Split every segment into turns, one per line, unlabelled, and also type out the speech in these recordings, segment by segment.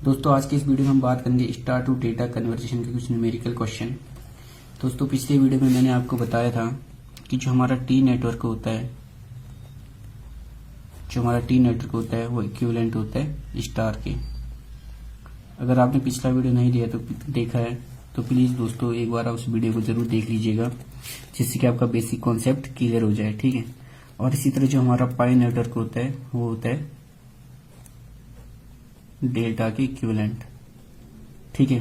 दोस्तों आज के इस वीडियो में हम बात करेंगे स्टार टू डेटा कन्वर्जेशन के कुछ न्यूमेरिकल क्वेश्चन। दोस्तों पिछले वीडियो में मैंने आपको बताया था कि जो हमारा टी नेटवर्क होता है वो इक्विवेलेंट होता है स्टार के। अगर आपने पिछला वीडियो नहीं देखा है तो प्लीज दोस्तों एक बार उस वीडियो को जरूर देख लीजिएगा, जिससे कि आपका बेसिक कॉन्सेप्ट क्लियर हो जाए। ठीक है। और इसी तरह जो हमारा पाई नेटवर्क होता है वो होता है डेल्टा के इक्विवेलेंट। ठीक है।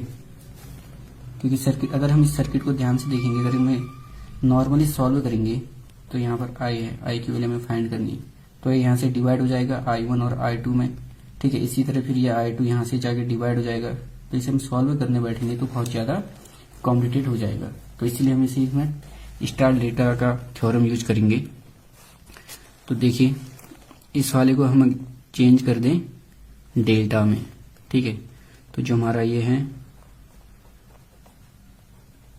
क्योंकि सर्किट, अगर हम इस सर्किट को ध्यान से देखेंगे, अगर हमें नॉर्मली सॉल्व करेंगे तो यहाँ पर आई है, आई की वैल्यू हमें फाइंड करनी है, तो ये यहाँ से डिवाइड हो जाएगा I1 और I2 में। ठीक है। इसी तरह फिर ये I2 यहाँ से जाके डिवाइड हो जाएगा, तो इसे हम सॉल्व करने बैठेंगे तो बहुत ज्यादा कॉम्प्लिकेटेड हो जाएगा। तो इसलिए हम इसे इसमें स्टार डेल्टा का थ्योरम यूज करेंगे। तो देखिए इस वाले को हम चेंज कर दें डेल्टा में। ठीक है। तो जो हमारा ये है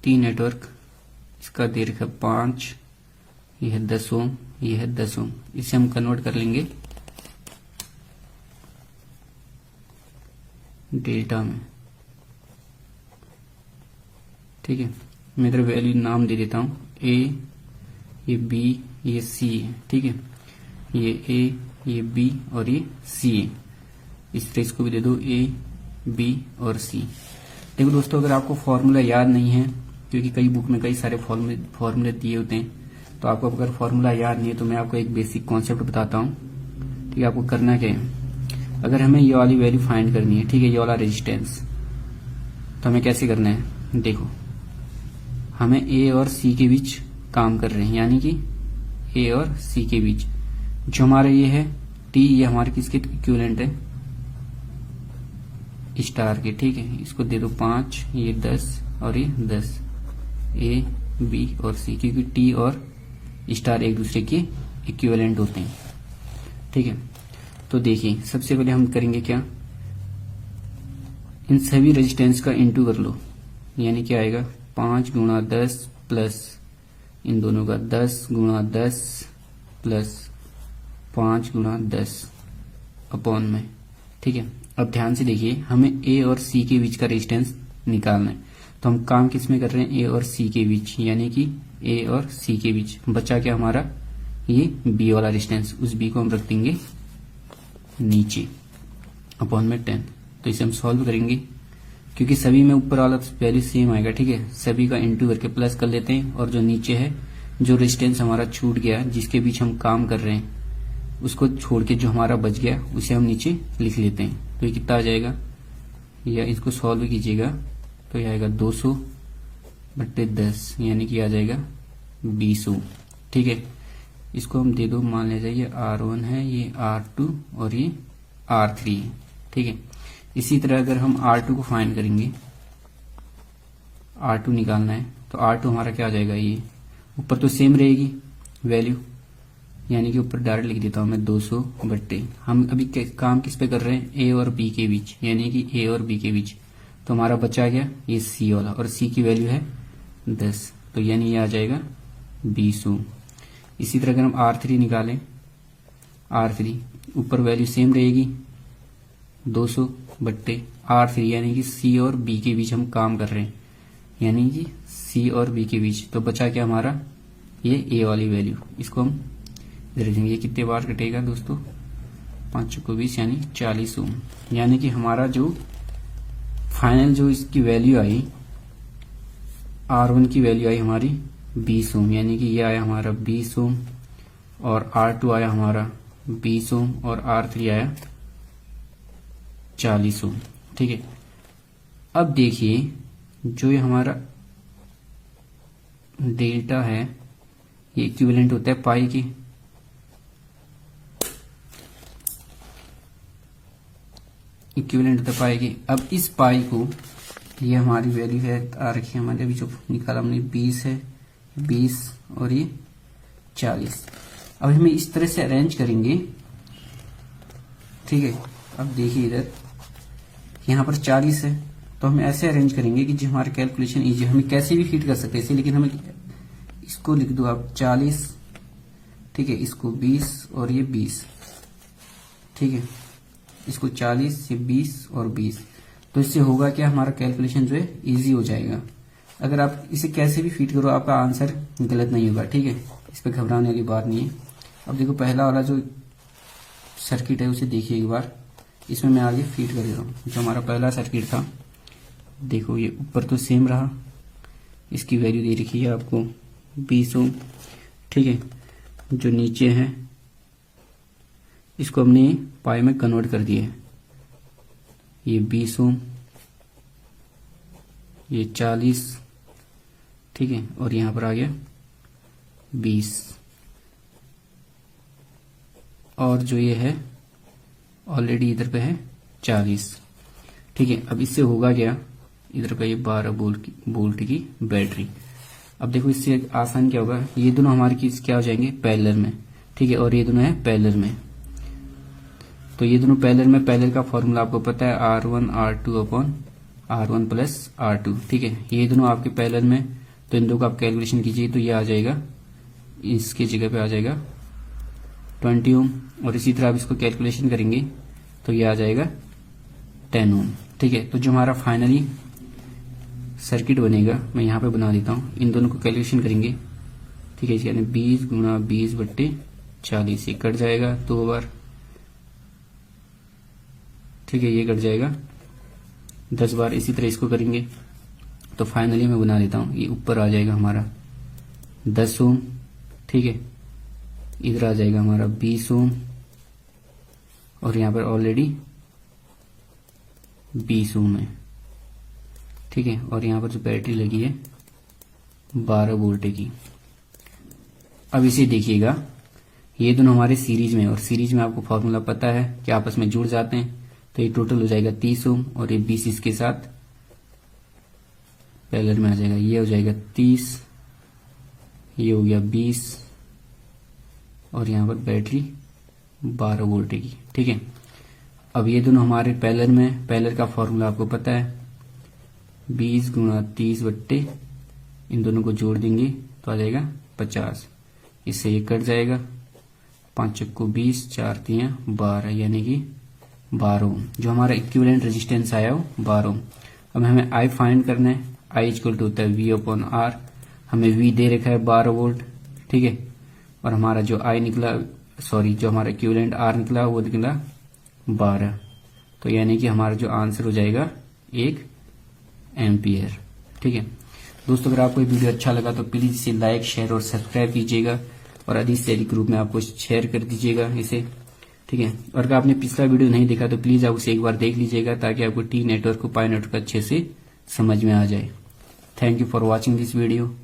टी नेटवर्क, इसका दे रखा 5, ये है 10 ओम, ये है 10 ओम। इसे हम कन्वर्ट कर लेंगे डेल्टा में। ठीक है। मैं इधर वैल्यू नाम दे देता हूं, ए, ये बी, ये सी है। ठीक है। ये ए, ये बी और ये सी है। इस तरह इसको भी दे दो ए, बी और सी। देखो दोस्तों, अगर आपको फॉर्मूला याद नहीं है, क्योंकि कई बुक में कई सारे फॉर्मूले दिए होते हैं, तो आपको अगर फॉर्मूला याद नहीं है तो मैं आपको एक बेसिक कॉन्सेप्ट बताता हूँ। ठीक है। आपको करना क्या है, अगर हमें ये वाली वैल्यू फाइंड करनी है, ठीक है, ये वाला रेजिस्टेंस, तो हमें कैसे करना है, देखो हमें ए और सी के बीच काम कर रहे हैं, यानी कि ए और सी के बीच जो हमारा ये है टी, ये हमारे किसके इक्विवेलेंट है, स्टार के। ठीक है। इसको दे दो 5, ये 10 और ये 10, ए, बी और सी, क्योंकि टी और स्टार एक दूसरे के इक्विवेलेंट होते हैं। ठीक है। तो देखिए सबसे पहले हम करेंगे क्या, इन सभी रेजिस्टेंस का इंटू कर लो, यानी क्या आएगा 5 गुणा 10 प्लस इन दोनों का 10 गुणा 10 प्लस 5 गुणा 10 अपॉन में। ठीक है। अब ध्यान से देखिए, हमें ए और सी के बीच का रेजिस्टेंस निकालना है, तो हम काम किस में कर रहे हैं, ए और सी के बीच, यानी कि ए और सी के बीच बचा क्या हमारा, ये बी वाला रेजिस्टेंस, उस बी को हम रख देंगे नीचे अपॉन में 10। तो इसे हम सॉल्व करेंगे, क्योंकि सभी में ऊपर वाला वैल्यू सेम आएगा। ठीक है। सभी का इंटू करके प्लस कर लेते हैं, और जो नीचे है, जो रेजिस्टेंस हमारा छूट गया, जिसके बीच हम काम कर रहे हैं, उसको छोड़ के जो हमारा बच गया उसे हम नीचे लिख लेते हैं। तो ये कितना आ जाएगा, या इसको सॉल्व कीजिएगा तो ये आएगा 200/10, यानी कि आ जाएगा 20 ओम। ठीक है। इसको हम दे दो, मान लीजिए ये R1 है, ये R2 और ये R3 है। ठीक है। इसी तरह अगर हम R2 को फाइंड करेंगे, R2 निकालना है, तो R2 हमारा क्या आ जाएगा, ये ऊपर तो सेम रहेगी वैल्यू, यानी कि ऊपर डायरेक्ट लिख देता हूं मैं 200/, हम अभी काम किस पे कर रहे हैं, ए और बी के बीच, यानी कि ए और बी के बीच। तो हमारा बचा गया ये सी वाला, और सी की वैल्यू है 10, तो यानी ये आ जाएगा 20 ओम। इसी तरह अगर हम R3 निकालें, R3 ऊपर वैल्यू सेम रहेगी 200/R3, यानी कि सी और बी के बीच हम काम कर रहे हैं, यानी कि सी और बी के बीच। तो बचा क्या हमारा, ये ए वाली वैल्यू, इसको हम इधर देंगे। ये कितने बार कटेगा दोस्तों, 5 को 20, यानी 40 ओम। यानी कि हमारा जो फाइनल जो इसकी वैल्यू आई, R1 की वैल्यू आई हमारी 20 ओम, यानी कि ये आया हमारा 20 ओम, और R2 आया हमारा 20 ओम, और R3 आया 40 ओम। ठीक है। अब देखिए जो ये हमारा डेल्टा है, ये इक्विवेलेंट होता है पाई की, इक्विवेलेंट होता है पाई की। अब इस पाई को, ये हमारी वैल्यू है आ रखी है हमारे, अभी जो निकाला हमने 20 है, 20 और ये 40। अब हमें इस तरह से अरेंज करेंगे। ठीक है। अब देखिए इधर यहाँ पर 40 है, तो हम ऐसे अरेंज करेंगे कि जो हमारा कैलकुलेशन इजी, हमें कैसे भी फिट कर सकते हैं इसे, लेकिन हमें इसको लिख दो आप 40। ठीक है। इसको 20 और ये 20। ठीक है। इसको 40 से 20 और 20, तो इससे होगा क्या, हमारा कैलकुलेशन जो है इजी हो जाएगा। अगर आप इसे कैसे भी फीड करो आपका आंसर गलत नहीं होगा, ठीक है, इस पर घबराने वाली बात नहीं है। अब देखो पहला वाला जो सर्किट है उसे देखिए एक बार, इसमें मैं आगे फीड कर रहा हूँ। जो हमारा पहला सर्किट था, देखो ये ऊपर तो सेम रहा, इसकी वैल्यू दे रखी है आपको 20 ओम, ठीक है। जो नीचे है इसको हमने पाई में कन्वर्ट कर दिया है, ये 20 ओम, ये 40, ठीक है, और यहां पर आ गया 20, और जो ये है ऑलरेडी इधर पे है 40, ठीक है। अब इससे होगा क्या, इधर पे ये 12 वोल्ट की बैटरी। अब देखो इससे आसान क्या होगा, ये दोनों हमारे किस क्या हो जाएंगे, पैरेलल में, ठीक है, और ये दोनों है पैरेलल में। तो ये दोनों पैरेलल में, पैरेलल का फॉर्मूला आपको पता है R1 R2 upon R1 plus R2, ठीक है। ये दोनों आपके पैरेलल में, तो इन दो का आप कैलकुलेशन कीजिए तो ये आ जाएगा, इसके जगह पे आ जाएगा 20 ओम, और इसी तरह आप इसको कैलकुलेशन करेंगे तो ये आ जाएगा 10 ओम, ठीक है। तो जो हमारा फाइनली सर्किट बनेगा, मैं यहाँ पे बना देता हूँ, इन दोनों को कैलकुलेशन करेंगे, ठीक है। यानी 20 गुणा 20 बट्टे 40, ये कट जाएगा 2 बार, ठीक है, ये कट जाएगा 10 बार। इसी तरह इसको करेंगे तो फाइनली मैं बना देता हूँ, ये ऊपर आ जाएगा हमारा 10 ओम, ठीक है, इधर आ जाएगा हमारा 20 ओम, और यहाँ पर ऑलरेडी 20 ओम है, ठीक है, और यहाँ पर जो बैटरी लगी है 12 वोल्ट की। अब इसे देखिएगा, ये दोनों हमारे सीरीज में, और सीरीज में आपको फॉर्मूला पता है कि आपस में जुड़ जाते हैं, तो ये टोटल हो जाएगा 30 ओम, और ये 20 इसके साथ पैरेलल में आ जाएगा, ये हो जाएगा 30, ये हो गया 20, और यहाँ पर बैटरी 12 वोल्ट की, ठीक है। अब ये दोनों हमारे पैरेलल में, पैरेलल का फॉर्मूला आपको पता है 20 गुणा 30 बट्टे, इन दोनों को जोड़ देंगे तो आ जाएगा 50, इससे ये कट जाएगा, 5 चक्कू 20, 4 तियां 12, यानी कि 12 ओम। जो हमारा इक्विवेलेंट रेजिस्टेंस आया वो 12 ओम। अब हमें आई फाइंड करना है, आई इक्वल टू होता है V अपॉन R, हमें V दे रखा है 12 वोल्ट, ठीक है, और हमारा जो आई निकला, सॉरी जो हमारा इक्विवेलेंट R निकला वो निकला 12, तो यानी कि हमारा जो आंसर हो जाएगा 1 एम्पियर, ठीक है। दोस्तों अगर आपको ये वीडियो अच्छा लगा तो प्लीज इसे लाइक, शेयर और सब्सक्राइब कीजिएगा, और अधिक से अधिक ग्रुप में आपको शेयर कर दीजिएगा इसे, ठीक है। और अगर आपने पिछला वीडियो नहीं देखा तो प्लीज आप उसे एक बार देख लीजिएगा, ताकि आपको टी नेटवर्क को पाई नेटवर्क अच्छे से समझ में आ जाए। Thank you for watching this video.